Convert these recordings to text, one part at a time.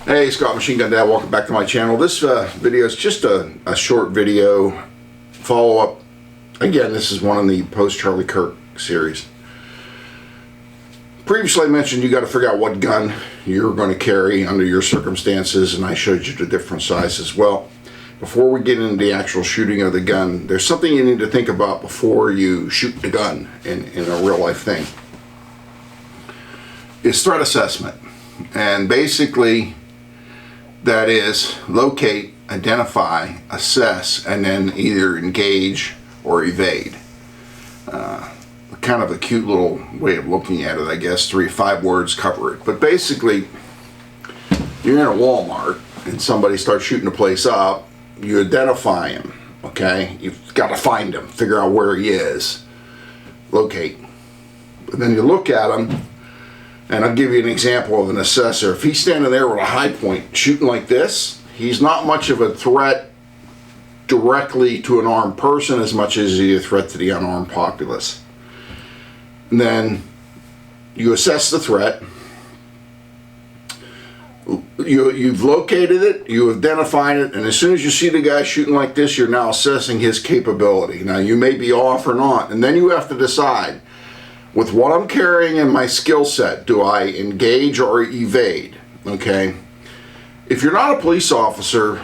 Hey, Scott Machine Gun Dad, welcome back to my channel. This video is just a short video follow-up. Again, this is one in the post-Charlie Kirk series. Previously I mentioned you got to figure out what gun you're going to carry under your circumstances, and I showed you the different sizes. Well, before we get into the actual shooting of the gun, there's something you need to think about before you shoot the gun in a real-life thing. It's threat assessment. And basically, that is locate, identify, assess, and then either engage or evade. Kind of a cute little way of looking at it, I guess. 5 words cover it. But basically, you're in a Walmart and somebody starts shooting the place up. You identify him, okay? You've got to find him, figure out where he is, locate. But then you look at him, and I'll give you an example of an assessor. If he's standing there with a high point shooting like this, he's not much of a threat directly to an armed person as much as he's a threat to the unarmed populace. And then you assess the threat. You've located it, you identified it, and as soon as you see the guy shooting like this, you're now assessing his capability. Now, you may be off or not, and then you have to decide, with what I'm carrying in my skill set, do I engage or evade? Okay? If you're not a police officer,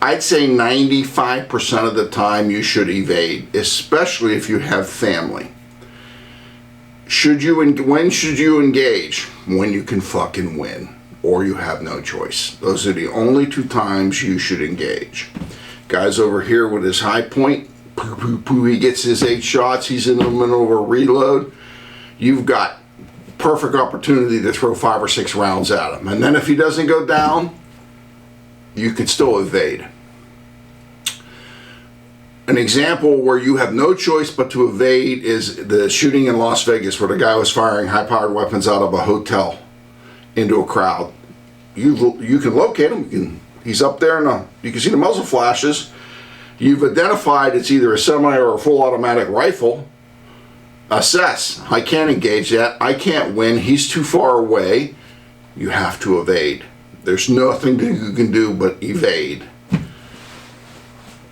I'd say 95% of the time you should evade, especially if you have family. When should you engage? When you can fucking win, or you have no choice. Those are the only 2 times you should engage. Guy's over here with his high point, he gets his 8 shots, he's in the middle of a reload. You've got perfect opportunity to throw 5 or 6 rounds at him. And then if he doesn't go down, you can still evade. An example where you have no choice but to evade is the shooting in Las Vegas, where the guy was firing high-powered weapons out of a hotel into a crowd. You can locate him. He's up there, and you can see the muzzle flashes. You've identified it's either a semi or a full automatic rifle. Assess. I can't engage that. I can't win. He's too far away. You have to evade. There's nothing that you can do but evade.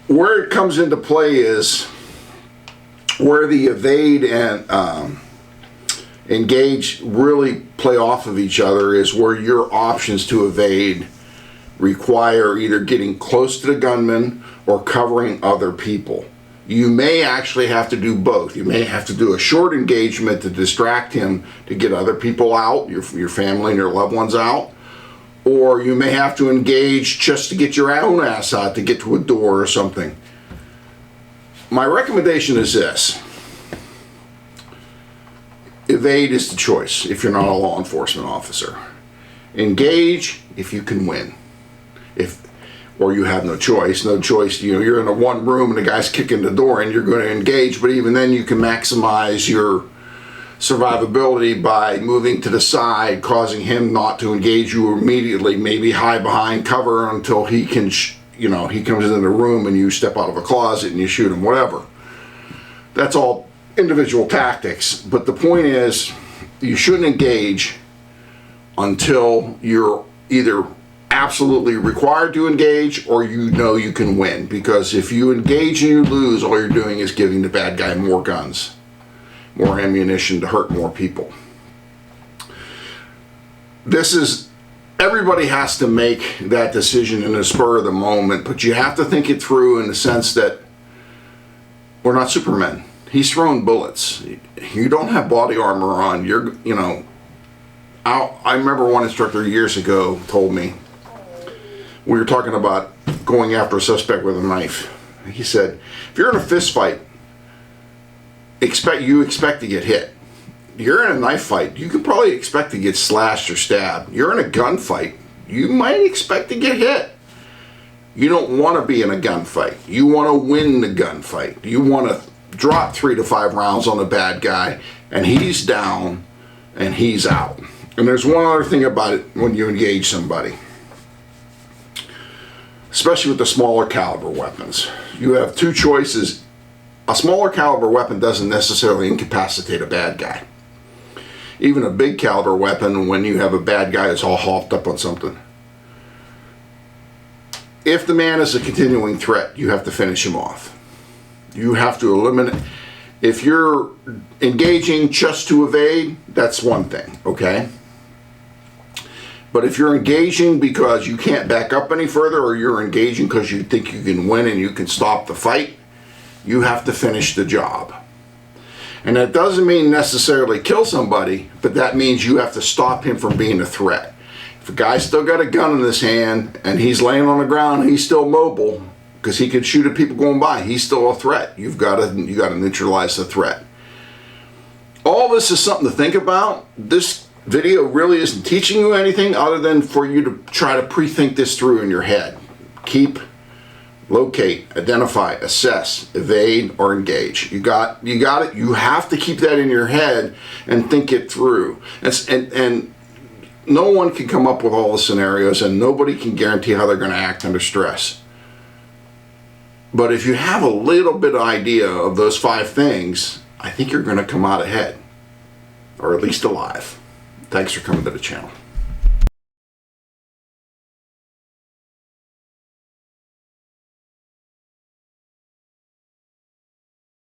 Where it comes into play is where the evade and engage really play off of each other is where your options to evade require either getting close to the gunman or covering other people. You may actually have to do both. You may have to do a short engagement to distract him to get other people out, your family and your loved ones out, or you may have to engage just to get your own ass out to get to a door or something. My recommendation is this. Evade is the choice if you're not a law enforcement officer. Engage if you can win. Or you have no choice, you're in a one room and the guy's kicking the door and you're going to engage, but even then you can maximize your survivability by moving to the side, causing him not to engage you immediately, maybe hide behind cover until he can, he comes in the room and you step out of a closet and you shoot him, whatever. That's all individual tactics, but the point is you shouldn't engage until you're either absolutely required to engage or you can win, because if you engage and you lose, all you're doing is giving the bad guy more guns, more ammunition to hurt more people. Everybody has to make that decision in the spur of the moment, but you have to think it through in the sense that we're not Supermen. He's throwing bullets. You don't have body armor on. I remember one instructor years ago told me, we were talking about going after a suspect with a knife. He said, if you're in a fist fight, you expect to get hit. You're in a knife fight, you could probably expect to get slashed or stabbed. You're in a gunfight, you might expect to get hit. You don't want to be in a gunfight. You want to win the gunfight. You want to drop 3 to 5 rounds on the bad guy, and he's down, and he's out. And there's one other thing about it when you engage somebody, especially with the smaller caliber weapons. You have 2 choices. A smaller caliber weapon doesn't necessarily incapacitate a bad guy. Even a big caliber weapon, when you have a bad guy that's all hopped up on something, If the man is a continuing threat, you have to finish him off. You have to eliminate. If you're engaging just to evade, that's one thing, okay? But if you're engaging because you can't back up any further, or you're engaging because you think you can win and you can stop the fight, you have to finish the job. And that doesn't mean necessarily kill somebody, but that means you have to stop him from being a threat. If a guy's still got a gun in his hand and he's laying on the ground, he's still mobile because he could shoot at people going by. He's still a threat. You got to neutralize the threat. All this is something to think about. This video really isn't teaching you anything other than for you to try to pre-think this through in your head. Keep, locate, identify, assess, evade, or engage. You got it. You have to keep that in your head and think it through. And no one can come up with all the scenarios, and nobody can guarantee how they're going to act under stress. But if you have a little bit of idea of those 5 things, I think you're going to come out ahead, or at least alive. Thanks for coming to the channel.